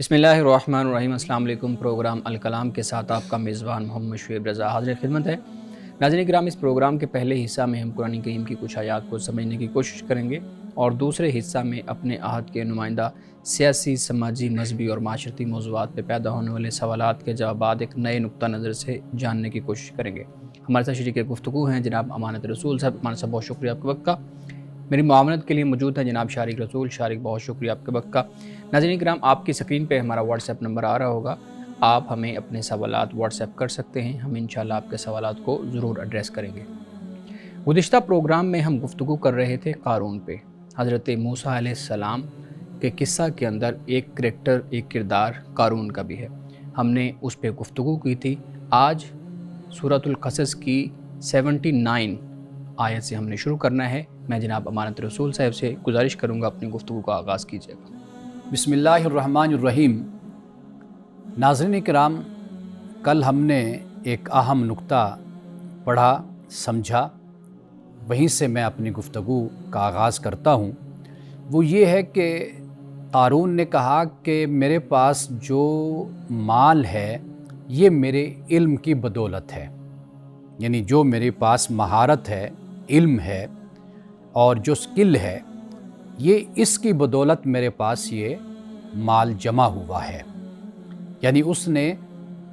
بسم اللہ الرحمن الرحیم۔ السلام علیکم۔ پروگرام الکلام کے ساتھ آپ کا میزبان محمد شعیب رضا حاضر خدمت ہے۔ ناظرین کرام، اس پروگرام کے پہلے حصہ میں ہم قرآن کریم کی کچھ آیات کو سمجھنے کی کوشش کریں گے اور دوسرے حصہ میں اپنے عہد کے نمائندہ سیاسی، سماجی، مذہبی اور معاشرتی موضوعات پہ پیدا ہونے والے سوالات کے جوابات ایک نئے نقطہ نظر سے جاننے کی کوشش کریں گے۔ ہمارے ساتھ شریک گفتگو ہیں جناب امانت رسول صاحب۔ امانت صاحب، بہت شکریہ آپ کے وقت کا۔ میری معاونت کے لیے موجود ہیں جناب شارق رسول۔ شارق، بہت شکریہ آپ کے وقت کا۔ ناظرین کرام، آپ کی اسکرین پہ ہمارا واٹس ایپ نمبر آ رہا ہوگا، آپ ہمیں اپنے سوالات واٹس ایپ کر سکتے ہیں، ہم انشاءاللہ آپ کے سوالات کو ضرور ایڈریس کریں گے۔ گزشتہ پروگرام میں ہم گفتگو کر رہے تھے قارون پہ، حضرت موسیٰ علیہ السلام کے قصہ کے اندر ایک کریکٹر، ایک کردار قارون کا بھی ہے، ہم نے اس پہ گفتگو کی تھی۔ آج سورۃ القصص کی 79 آیت سے ہم نے شروع کرنا ہے۔ میں جناب امانت رسول صاحب سے گزارش کروں گا اپنی گفتگو کا آغاز کیجیے گا۔ بسم اللہ الرحمن الرحیم۔ ناظرین کرام، کل ہم نے ایک اہم نقطہ پڑھا، سمجھا، وہیں سے میں اپنی گفتگو کا آغاز کرتا ہوں۔ وہ یہ ہے کہ قارون نے کہا کہ میرے پاس جو مال ہے یہ میرے علم کی بدولت ہے، یعنی جو میرے پاس مہارت ہے، علم ہے اور جو سکل ہے، یہ اس کی بدولت میرے پاس یہ مال جمع ہوا ہے۔ یعنی اس نے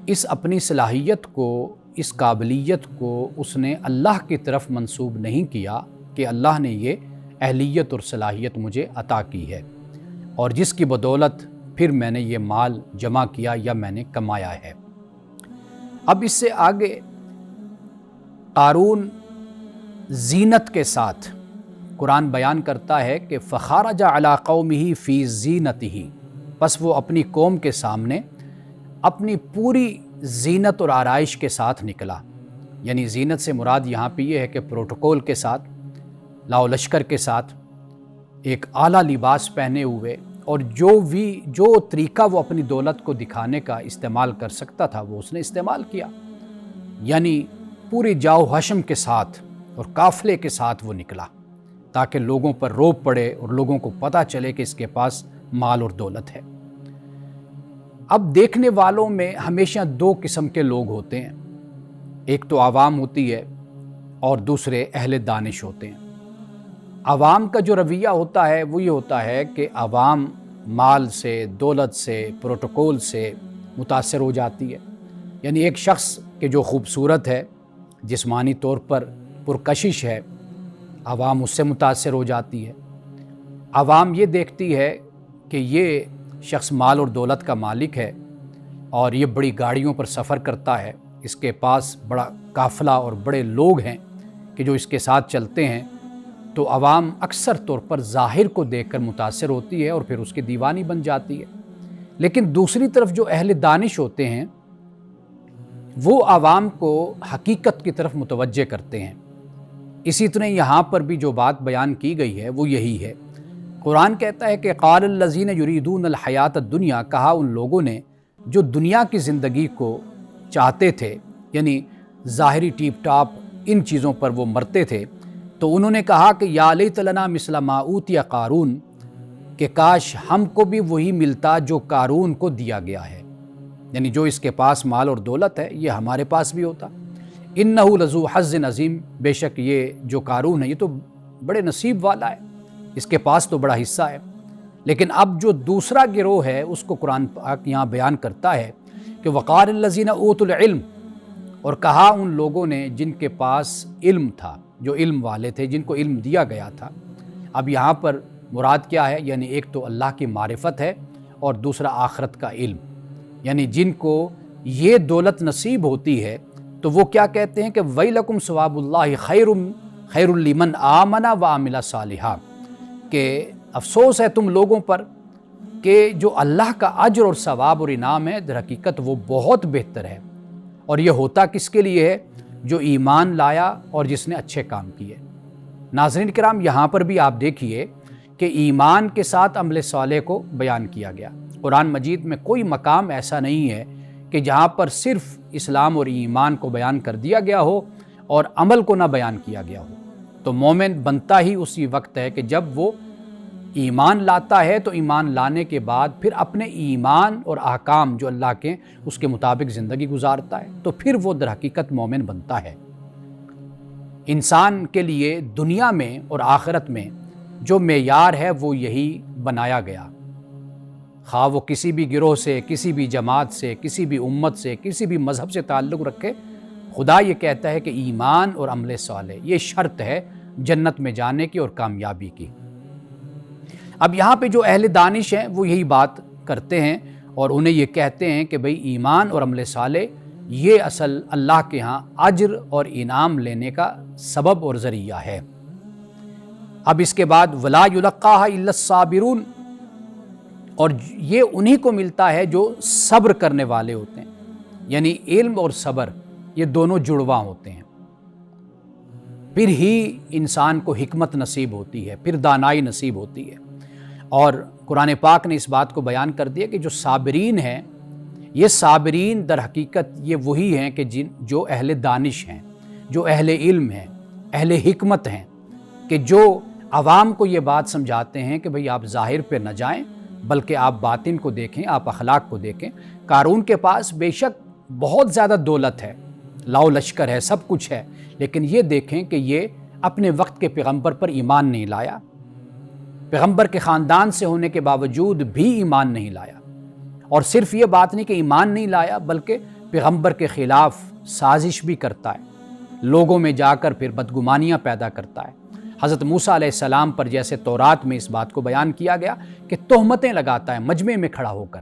اس اپنی صلاحیت کو، اس قابلیت کو اس نے اللہ کی طرف منسوب نہیں کیا کہ اللہ نے یہ اہلیت اور صلاحیت مجھے عطا کی ہے اور جس کی بدولت پھر میں نے یہ مال جمع کیا یا میں نے کمایا ہے۔ اب اس سے آگے قارون زینت کے ساتھ قرآن بیان کرتا ہے کہ فخرج علی قومہ فی زینتہ، پس وہ اپنی قوم کے سامنے اپنی پوری زینت اور آرائش کے ساتھ نکلا۔ یعنی زینت سے مراد یہاں پہ یہ ہے کہ پروٹوکول کے ساتھ، لاؤ لشکر کے ساتھ، ایک اعلیٰ لباس پہنے ہوئے، اور جو طریقہ وہ اپنی دولت کو دکھانے کا استعمال کر سکتا تھا وہ اس نے استعمال کیا۔ یعنی پوری جاؤ حشم کے ساتھ اور قافلے کے ساتھ وہ نکلا تاکہ لوگوں پر روب پڑے اور لوگوں کو پتہ چلے کہ اس کے پاس مال اور دولت ہے۔ اب دیکھنے والوں میں ہمیشہ دو قسم کے لوگ ہوتے ہیں، ایک تو عوام ہوتی ہے اور دوسرے اہل دانش ہوتے ہیں۔ عوام کا جو رویہ ہوتا ہے وہ یہ ہوتا ہے کہ عوام مال سے، دولت سے، پروٹوکول سے متاثر ہو جاتی ہے۔ یعنی ایک شخص کہ جو خوبصورت ہے، جسمانی طور پر پرکشش ہے، عوام اس سے متاثر ہو جاتی ہے۔ عوام یہ دیکھتی ہے کہ یہ شخص مال اور دولت کا مالک ہے اور یہ بڑی گاڑیوں پر سفر کرتا ہے، اس کے پاس بڑا قافلہ اور بڑے لوگ ہیں کہ جو اس کے ساتھ چلتے ہیں، تو عوام اکثر طور پر ظاہر کو دیکھ کر متاثر ہوتی ہے اور پھر اس کی دیوانی بن جاتی ہے۔ لیکن دوسری طرف جو اہل دانش ہوتے ہیں وہ عوام کو حقیقت کی طرف متوجہ کرتے ہیں۔ اسی طرح یہاں پر بھی جو بات بیان کی گئی ہے وہ یہی ہے۔ قرآن کہتا ہے کہ قال الذین یریدون الحیات الدنیا، کہا ان لوگوں نے جو دنیا کی زندگی کو چاہتے تھے، یعنی ظاہری ٹیپ ٹاپ ان چیزوں پر وہ مرتے تھے، تو انہوں نے کہا کہ یا لیت لنا مثل ما اوتی قارون، کہ کاش ہم کو بھی وہی ملتا جو قارون کو دیا گیا ہے، یعنی جو اس کے پاس مال اور دولت ہے یہ ہمارے پاس بھی ہوتا۔ انہ لذو حظ عظیم، بے شک یہ جو قارون ہے یہ تو بڑے نصیب والا ہے، اس کے پاس تو بڑا حصہ ہے۔ لیکن اب جو دوسرا گروہ ہے اس کو قرآن پاک یہاں بیان کرتا ہے کہ وقال الذین اوتوا العلم، اور کہا ان لوگوں نے جن کے پاس علم تھا، جو علم والے تھے، جن کو علم دیا گیا تھا۔ اب یہاں پر مراد کیا ہے؟ یعنی ایک تو اللہ کی معرفت ہے اور دوسرا آخرت کا علم۔ یعنی جن کو یہ دولت نصیب ہوتی ہے تو وہ کیا کہتے ہیں کہ ویلکم ثواب اللہ خیر لمن آمن وعمل صالحا، کہ افسوس ہے تم لوگوں پر کہ جو اللہ کا اجر اور ثواب اور انعام ہے در حقیقت وہ بہت بہتر ہے، اور یہ ہوتا کس کے لیے ہے؟ جو ایمان لایا اور جس نے اچھے کام کیے۔ ناظرین کرام، یہاں پر بھی آپ دیکھیے کہ ایمان کے ساتھ عمل صالح کو بیان کیا گیا۔ قرآن مجید میں کوئی مقام ایسا نہیں ہے کہ جہاں پر صرف اسلام اور ایمان کو بیان کر دیا گیا ہو اور عمل کو نہ بیان کیا گیا ہو۔ تو مومن بنتا ہی اسی وقت ہے کہ جب وہ ایمان لاتا ہے تو ایمان لانے کے بعد پھر اپنے ایمان اور احکام جو اللہ کے اس کے مطابق زندگی گزارتا ہے تو پھر وہ در حقیقت مومن بنتا ہے۔ انسان کے لیے دنیا میں اور آخرت میں جو معیار ہے وہ یہی بنایا گیا، خواہ وہ کسی بھی گروہ سے، کسی بھی جماعت سے، کسی بھی امت سے، کسی بھی مذہب سے تعلق رکھے، خدا یہ کہتا ہے کہ ایمان اور عمل صالح یہ شرط ہے جنت میں جانے کی اور کامیابی کی۔ اب یہاں پہ جو اہل دانش ہیں وہ یہی بات کرتے ہیں اور انہیں یہ کہتے ہیں کہ بھئی ایمان اور عمل صالح یہ اصل اللہ کے ہاں اجر اور انعام لینے کا سبب اور ذریعہ ہے۔ اب اس کے بعد ولا یلقاها الا الصابرون، اور یہ انہی کو ملتا ہے جو صبر کرنے والے ہوتے ہیں، یعنی علم اور صبر یہ دونوں جڑواں ہوتے ہیں، پھر ہی انسان کو حکمت نصیب ہوتی ہے، پھر دانائی نصیب ہوتی ہے۔ اور قرآن پاک نے اس بات کو بیان کر دیا کہ جو صابرین ہیں یہ صابرین در حقیقت یہ وہی ہیں کہ جو اہل دانش ہیں، جو اہل علم ہیں، اہل حکمت ہیں، کہ جو عوام کو یہ بات سمجھاتے ہیں کہ بھئی آپ ظاہر پہ نہ جائیں بلکہ آپ باطن کو دیکھیں، آپ اخلاق کو دیکھیں۔ قارون کے پاس بے شک بہت زیادہ دولت ہے، لاؤ لشکر ہے، سب کچھ ہے، لیکن یہ دیکھیں کہ یہ اپنے وقت کے پیغمبر پر ایمان نہیں لایا، پیغمبر کے خاندان سے ہونے کے باوجود بھی ایمان نہیں لایا، اور صرف یہ بات نہیں کہ ایمان نہیں لایا بلکہ پیغمبر کے خلاف سازش بھی کرتا ہے، لوگوں میں جا کر پھر بدگمانیاں پیدا کرتا ہے۔ حضرت موسیٰ علیہ السلام پر جیسے تورات میں اس بات کو بیان کیا گیا کہ تہمتیں لگاتا ہے، مجمع میں کھڑا ہو کر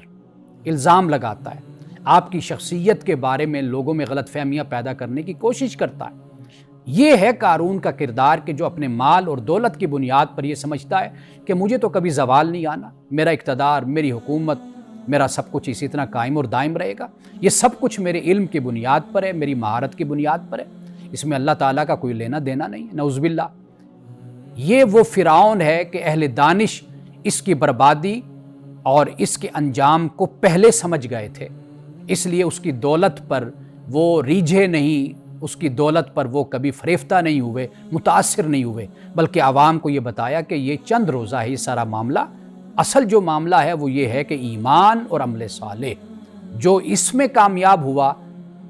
الزام لگاتا ہے، آپ کی شخصیت کے بارے میں لوگوں میں غلط فہمیاں پیدا کرنے کی کوشش کرتا ہے۔ یہ ہے قارون کا کردار کہ جو اپنے مال اور دولت کی بنیاد پر یہ سمجھتا ہے کہ مجھے تو کبھی زوال نہیں آنا، میرا اقتدار، میری حکومت، میرا سب کچھ اسی طرح قائم اور دائم رہے گا، یہ سب کچھ میرے علم کی بنیاد پر ہے، میری مہارت کی بنیاد پر ہے، اس میں اللہ تعالیٰ کا کوئی لینا دینا نہیں ہے، نعوذ باللہ۔ یہ وہ فرعون ہے کہ اہل دانش اس کی بربادی اور اس کے انجام کو پہلے سمجھ گئے تھے، اس لیے اس کی دولت پر وہ ریجھے نہیں، اس کی دولت پر وہ کبھی فریفتہ نہیں ہوئے، متاثر نہیں ہوئے، بلکہ عوام کو یہ بتایا کہ یہ چند روزہ ہے یہ سارا معاملہ، اصل جو معاملہ ہے وہ یہ ہے کہ ایمان اور عمل صالح جو اس میں کامیاب ہوا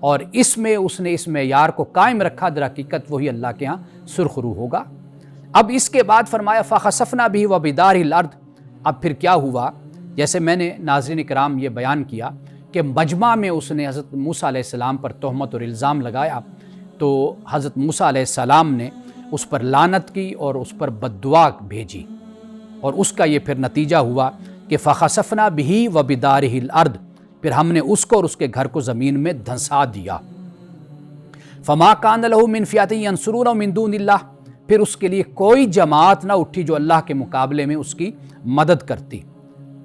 اور اس میں اس نے اس معیار کو قائم رکھا، در حقیقت وہی اللہ کے ہاں سرخرو ہوگا۔ اب اس کے بعد فرمایا فَخَسَفْنَا بِهِ وَبِدَارِهِ الْأَرْضِ، اب پھر کیا ہوا؟ جیسے میں نے ناظرین کرام یہ بیان کیا کہ مجمع میں اس نے حضرت موسیٰ علیہ السلام پر تہمت اور الزام لگایا، تو حضرت موسیٰ علیہ السلام نے اس پر لعنت کی اور اس پر بد دعا بھیجی، اور اس کا یہ پھر نتیجہ ہوا کہ فَخَسَفْنَا بِهِ وَبِدَارِهِ الْأَرْضِ، پھر ہم نے اس کو اور اس کے گھر کو زمین میں دھنسا دیا۔ فَمَا كَانَ لَهُ مِنْ فِئَةٍ يَنْصُرُونَهُ مِنْ دُونِ اللَّهِ، پھر اس کے لیے کوئی جماعت نہ اٹھی جو اللہ کے مقابلے میں اس کی مدد کرتی۔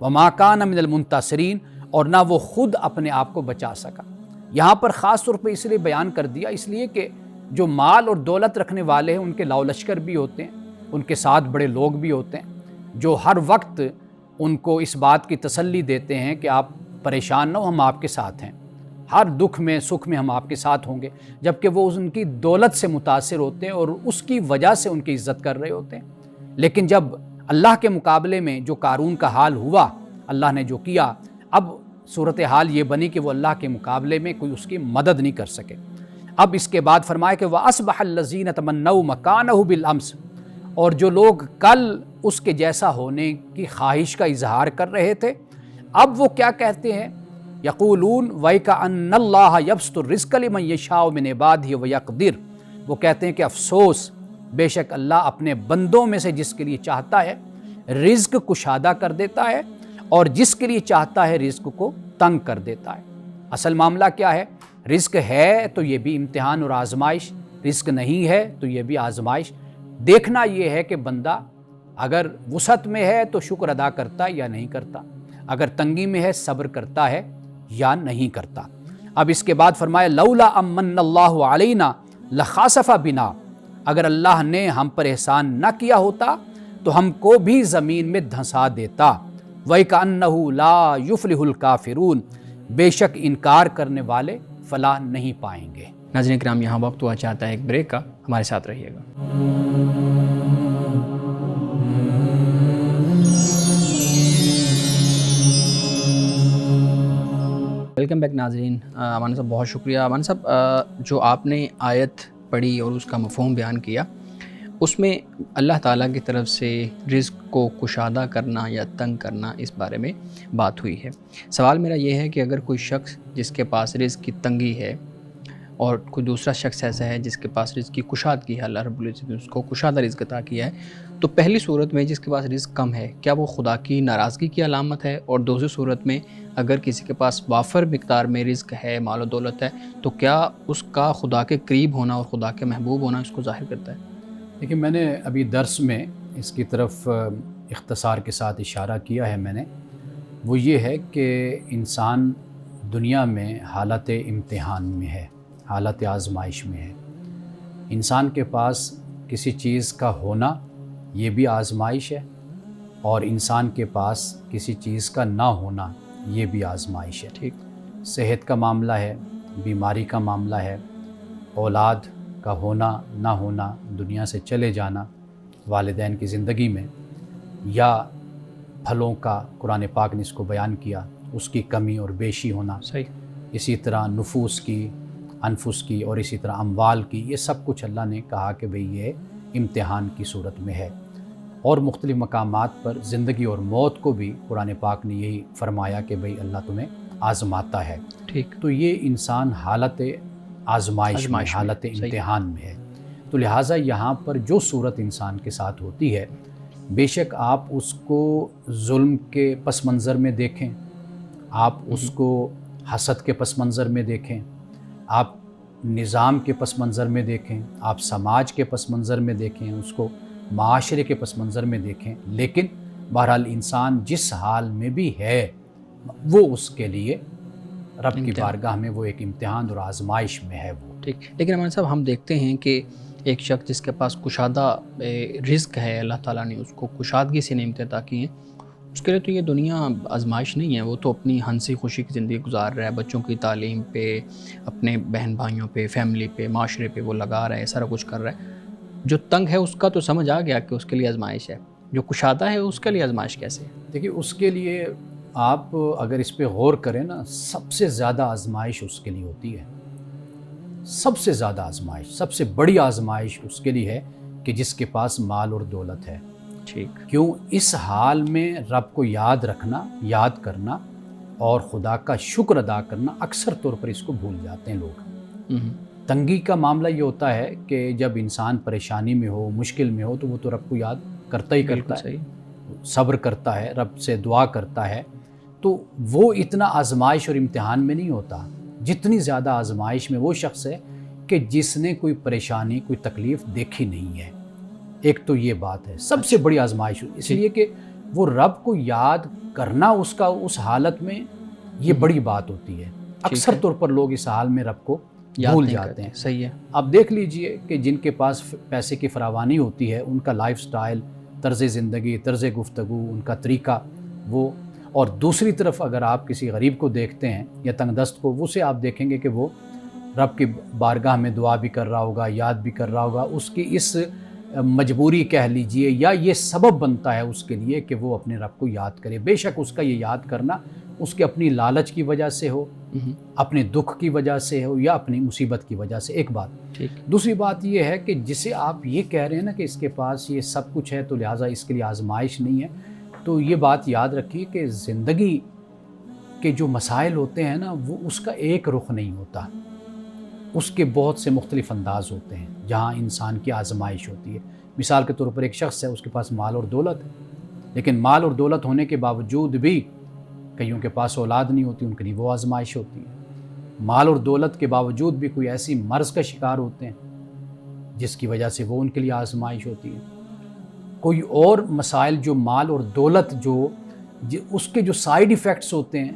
وَمَا كَانَ مِنَ الْمُنْتَصِرِينَ، اور نہ وہ خود اپنے آپ کو بچا سکا۔ یہاں پر خاص طور پہ اس لیے بیان کر دیا اس لیے کہ جو مال اور دولت رکھنے والے ہیں ان کے لاؤ لشکر بھی ہوتے ہیں، ان کے ساتھ بڑے لوگ بھی ہوتے ہیں جو ہر وقت ان کو اس بات کی تسلی دیتے ہیں کہ آپ پریشان نہ ہو، ہم آپ کے ساتھ ہیں، ہر دکھ میں سکھ میں ہم آپ کے ساتھ ہوں گے، جبکہ وہ ان کی دولت سے متاثر ہوتے ہیں اور اس کی وجہ سے ان کی عزت کر رہے ہوتے ہیں۔ لیکن جب اللہ کے مقابلے میں جو قارون کا حال ہوا، اللہ نے جو کیا، اب صورتحال یہ بنی کہ وہ اللہ کے مقابلے میں کوئی اس کی مدد نہیں کر سکے۔ اب اس کے بعد فرمایا کہ وَأَصْبَحَ الَّذِينَ تَمَنَّوْا مَكَانَهُ بِالْأَمْسِ، اور جو لوگ کل اس کے جیسا ہونے کی خواہش کا اظہار کر رہے تھے اب وہ کیا کہتے ہیں؟ یقولون وَيْكَأَنَّ اللَّهَ يَبْسُطُ الرِّزْقَ لِمَن يَشَاءُ مِنْ عِبَادِهِ وَيَقْدِرُ، وہ کہتے ہیں کہ افسوس، بے شک اللہ اپنے بندوں میں سے جس کے لیے چاہتا ہے رزق کشادہ کر دیتا ہے اور جس کے لیے چاہتا ہے رزق کو تنگ کر دیتا ہے۔ اصل معاملہ کیا ہے؟ رزق ہے تو یہ بھی امتحان اور آزمائش، رزق نہیں ہے تو یہ بھی آزمائش۔ دیکھنا یہ ہے کہ بندہ اگر وسعت میں ہے تو شکر ادا کرتا ہے یا نہیں کرتا، اگر تنگی میں ہے صبر کرتا ہے یا نہیں کرتا۔ اب اس کے بعد فرمایا لولا امن اللہ علینا لخاسف بنا، اگر اللہ نے ہم پر احسان نہ کیا ہوتا تو ہم کو بھی زمین میں دھنسا دیتا۔ وَإِكَأَنَّهُ لَا يُفْلِحُ الْكَافِرُونَ، بے شک انکار کرنے والے فلاح نہیں پائیں گے۔ ناظرین کرام، یہاں وقت ہوا چاہتا ہے ایک بریک کا، ہمارے ساتھ رہیے گا۔ ویلکم بیک ناظرین. امان صاحب بہت شکریہ. امان صاحب جو آپ نے آیت پڑھی اور اس کا مفہوم بیان کیا، اس میں اللہ تعالیٰ کی طرف سے رزق کو کشادہ کرنا یا تنگ کرنا اس بارے میں بات ہوئی ہے. سوال میرا یہ ہے کہ اگر کوئی شخص جس کے پاس رزق کی تنگی ہے اور کوئی دوسرا شخص ایسا ہے جس کے پاس رزق کی کشادگی ہے، اللہ رب العزت نے اس کو کشادہ رزق عطا کیا ہے، تو پہلی صورت میں جس کے پاس رزق کم ہے کیا وہ خدا کی ناراضگی کی علامت ہے؟ اور دوسری صورت میں اگر کسی کے پاس وافر مقدار میں رزق ہے، مال و دولت ہے، تو کیا اس کا خدا کے قریب ہونا اور خدا کے محبوب ہونا اس کو ظاہر کرتا ہے؟ دیکھیں، میں نے ابھی درس میں اس کی طرف اختصار کے ساتھ اشارہ کیا ہے. میں نے وہ یہ ہے کہ انسان دنیا میں حالت امتحان میں ہے، حالت آزمائش میں ہے. انسان کے پاس کسی چیز کا ہونا یہ بھی آزمائش ہے، اور انسان کے پاس کسی چیز کا نہ ہونا یہ بھی آزمائش ہے. ٹھیک. صحت کا معاملہ ہے، بیماری کا معاملہ ہے، اولاد کا ہونا نہ ہونا، دنیا سے چلے جانا والدین کی زندگی میں، یا پھلوں کا قرآن پاک نے اس کو بیان کیا، اس کی کمی اور بیشی ہونا. صحیح. اسی طرح نفوس کی، انفس کی، اور اسی طرح اموال کی، یہ سب کچھ اللہ نے کہا کہ بھئی یہ امتحان کی صورت میں ہے. اور مختلف مقامات پر زندگی اور موت کو بھی قرآن پاک نے یہی فرمایا کہ بھئی اللہ تمہیں آزماتا ہے. ٹھیک. تو یہ انسان حالت آزمائش میں، حالت امتحان میں ہے. تو لہٰذا یہاں پر جو صورت انسان کے ساتھ ہوتی ہے، بے شک آپ اس کو ظلم کے پس منظر میں دیکھیں، آپ اس کو حسد کے پس منظر میں دیکھیں، آپ نظام کے پس منظر میں دیکھیں، آپ سماج کے پس منظر میں دیکھیں، اس کو معاشرے کے پس منظر میں دیکھیں، لیکن بہرحال انسان جس حال میں بھی ہے وہ اس کے لیے رب کی بارگاہ میں وہ ایک امتحان اور آزمائش میں ہے وہ. ٹھیک. لیکن امان صاحب ہم دیکھتے ہیں کہ ایک شخص جس کے پاس کشادہ رزق ہے، اللہ تعالیٰ نے اس کو کشادگی سے نعمتیں عطا کی ہیں، اس کے لیے تو یہ دنیا آزمائش نہیں ہے. وہ تو اپنی ہنسی خوشی کی زندگی گزار رہا ہے، بچوں کی تعلیم پہ، اپنے بہن بھائیوں پہ، فیملی پہ، معاشرے پہ وہ لگا رہا ہے، سارا کچھ کر رہا ہے. جو تنگ ہے اس کا تو سمجھ آ گیا کہ اس کے لیے آزمائش ہے، جو کشادہ ہے اس کے لیے آزمائش کیسے ہے؟ دیکھیے، اس کے لیے آپ اگر اس پہ غور کریں نا، سب سے زیادہ آزمائش اس کے لیے ہوتی ہے. سب سے زیادہ آزمائش، سب سے بڑی آزمائش اس کے لیے ہے کہ جس کے پاس مال اور دولت ہے. ٹھیک. کیوں؟ اس حال میں رب کو یاد رکھنا، یاد کرنا اور خدا کا شکر ادا کرنا اکثر طور پر اس کو بھول جاتے ہیں لوگ. تنگی کا معاملہ یہ ہوتا ہے کہ جب انسان پریشانی میں ہو، مشکل میں ہو، تو وہ تو رب کو یاد کرتا ہی کرتا ہے، صبر کرتا ہے، رب سے دعا کرتا ہے. تو وہ اتنا آزمائش اور امتحان میں نہیں ہوتا جتنی زیادہ آزمائش میں وہ شخص ہے کہ جس نے کوئی پریشانی، کوئی تکلیف دیکھی نہیں ہے. ایک تو یہ بات ہے سب سے بڑی آزمائش، اس لیے کہ وہ رب کو یاد کرنا اس کا اس حالت میں یہ بڑی بات ہوتی ہے. اکثر طور پر لوگ اس حال میں رب کو بھول جاتے ہیں. صحیح ہے. آپ دیکھ لیجئے کہ جن کے پاس پیسے کی فراوانی ہوتی ہے، ان کا لائف سٹائل، طرز زندگی، طرز گفتگو، ان کا طریقہ وہ. اور دوسری طرف اگر آپ کسی غریب کو دیکھتے ہیں یا تنگ دست کو، اسے آپ دیکھیں گے کہ وہ رب کی بارگاہ میں دعا بھی کر رہا ہوگا، یاد بھی کر رہا ہوگا. اس کی اس مجبوری کہہ لیجئے یا یہ سبب بنتا ہے اس کے لیے کہ وہ اپنے رب کو یاد کرے. بے شک اس کا یہ یاد کرنا اس کے اپنی لالچ کی وجہ سے ہو، اپنے دکھ کی وجہ سے ہو، یا اپنی مصیبت کی وجہ سے. ایک بات. دوسری بات یہ ہے کہ جسے آپ یہ کہہ رہے ہیں نا کہ اس کے پاس یہ سب کچھ ہے تو لہٰذا اس کے لیے آزمائش نہیں ہے، تو یہ بات یاد رکھیے کہ زندگی کے جو مسائل ہوتے ہیں نا، وہ اس کا ایک رخ نہیں ہوتا، اس کے بہت سے مختلف انداز ہوتے ہیں جہاں انسان کی آزمائش ہوتی ہے. مثال کے طور پر ایک شخص ہے، اس کے پاس مال اور دولت ہے، لیکن مال اور دولت ہونے کے باوجود بھی کئیوں کے پاس اولاد نہیں ہوتی، ان کے لیے وہ آزمائش ہوتی ہے. مال اور دولت کے باوجود بھی کوئی ایسی مرض کا شکار ہوتے ہیں جس کی وجہ سے وہ ان کے لیے آزمائش ہوتی ہے. کوئی اور مسائل جو مال اور دولت جو اس کے جو سائیڈ ایفیکٹس ہوتے ہیں،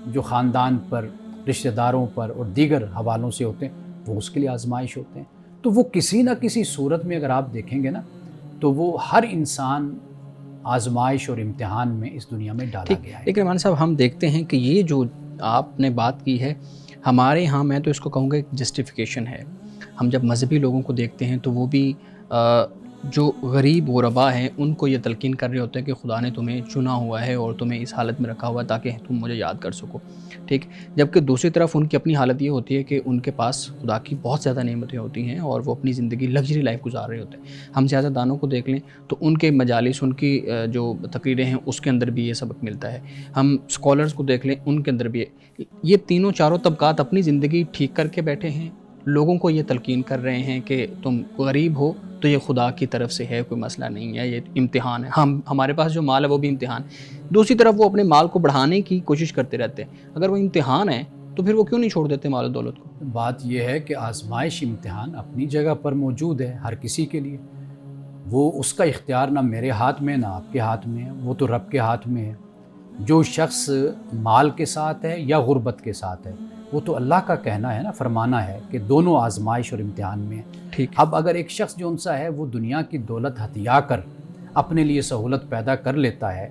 جو خاندان پر، رشتہ داروں پر اور دیگر حوالوں سے ہوتے ہیں، وہ اس کے لیے آزمائش ہوتے ہیں. تو وہ کسی نہ کسی صورت میں اگر آپ دیکھیں گے نا، تو وہ ہر انسان آزمائش اور امتحان میں اس دنیا میں ڈالا گیا ہے. لیکن امان صاحب ہم دیکھتے ہیں کہ یہ جو آپ نے بات کی ہے، ہمارے ہاں میں تو اس کو کہوں گا ایک جسٹیفیکیشن ہے. ہم جب مذہبی لوگوں کو دیکھتے ہیں تو وہ بھی جو غریب غربا ہیں ان کو یہ تلقین کر رہے ہوتے ہیں کہ خدا نے تمہیں چنا ہوا ہے اور تمہیں اس حالت میں رکھا ہوا ہے تاکہ تم مجھے یاد کر سکو، ٹھیک. جبکہ دوسری طرف ان کی اپنی حالت یہ ہوتی ہے کہ ان کے پاس خدا کی بہت زیادہ نعمتیں ہوتی ہیں اور وہ اپنی زندگی لگژری لائف گزار رہے ہوتے ہیں. ہم سیاست دانوں کو دیکھ لیں تو ان کے مجالس، ان کی جو تقریریں ہیں اس کے اندر بھی یہ سبق ملتا ہے. ہم اسکالرز کو دیکھ لیں ان کے اندر بھی یہ تینوں چاروں طبقات اپنی زندگی ٹھیک کر کے بیٹھے ہیں، لوگوں کو یہ تلقین کر رہے ہیں کہ تم غریب ہو تو یہ خدا کی طرف سے ہے، کوئی مسئلہ نہیں ہے، یہ امتحان ہے. ہمارے پاس جو مال ہے وہ بھی امتحان. دوسری طرف وہ اپنے مال کو بڑھانے کی کوشش کرتے رہتے ہیں. اگر وہ امتحان ہے تو پھر وہ کیوں نہیں چھوڑ دیتے مال و دولت کو؟ بات یہ ہے کہ آزمائش، امتحان اپنی جگہ پر موجود ہے ہر کسی کے لیے. وہ اس کا اختیار نہ میرے ہاتھ میں نہ آپ کے ہاتھ میں ہے، وہ تو رب کے ہاتھ میں ہے. جو شخص مال کے ساتھ ہے یا غربت کے ساتھ ہے، وہ تو اللہ کا کہنا ہے نا، فرمانا ہے کہ دونوں آزمائش اور امتحان میں ہیں. ٹھیک. اب اگر ایک شخص جو ان سا ہے وہ دنیا کی دولت ہتھیا کر اپنے لیے سہولت پیدا کر لیتا ہے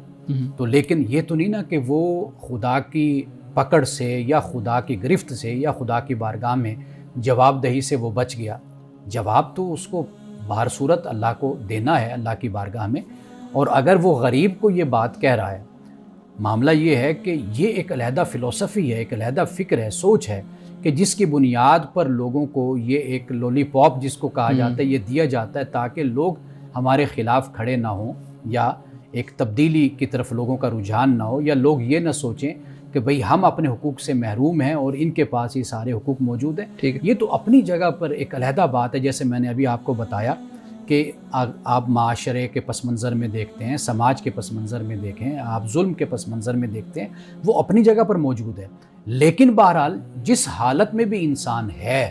تو لیکن یہ تو نہیں نا کہ وہ خدا کی پکڑ سے یا خدا کی گرفت سے یا خدا کی بارگاہ میں جواب دہی سے وہ بچ گیا. جواب تو اس کو بہر صورت اللہ کو دینا ہے، اللہ کی بارگاہ میں. اور اگر وہ غریب کو یہ بات کہہ رہا ہے، معاملہ یہ ہے کہ یہ ایک علیحدہ فلسفی ہے، ایک علیحدہ فکر ہے، سوچ ہے کہ جس کی بنیاد پر لوگوں کو یہ ایک لولی پاپ جس کو کہا جاتا ہے یہ دیا جاتا ہے تاکہ لوگ ہمارے خلاف کھڑے نہ ہوں، یا ایک تبدیلی کی طرف لوگوں کا رجحان نہ ہو، یا لوگ یہ نہ سوچیں کہ بھئی ہم اپنے حقوق سے محروم ہیں اور ان کے پاس یہ سارے حقوق موجود ہیں. یہ تو اپنی جگہ پر ایک علیحدہ بات ہے. جیسے میں نے ابھی آپ کو بتایا کہ آپ معاشرے کے پس منظر میں دیکھتے ہیں، سماج کے پس منظر میں دیکھیں، آپ ظلم کے پس منظر میں دیکھتے ہیں، وہ اپنی جگہ پر موجود ہے. لیکن بہرحال جس حالت میں بھی انسان ہے،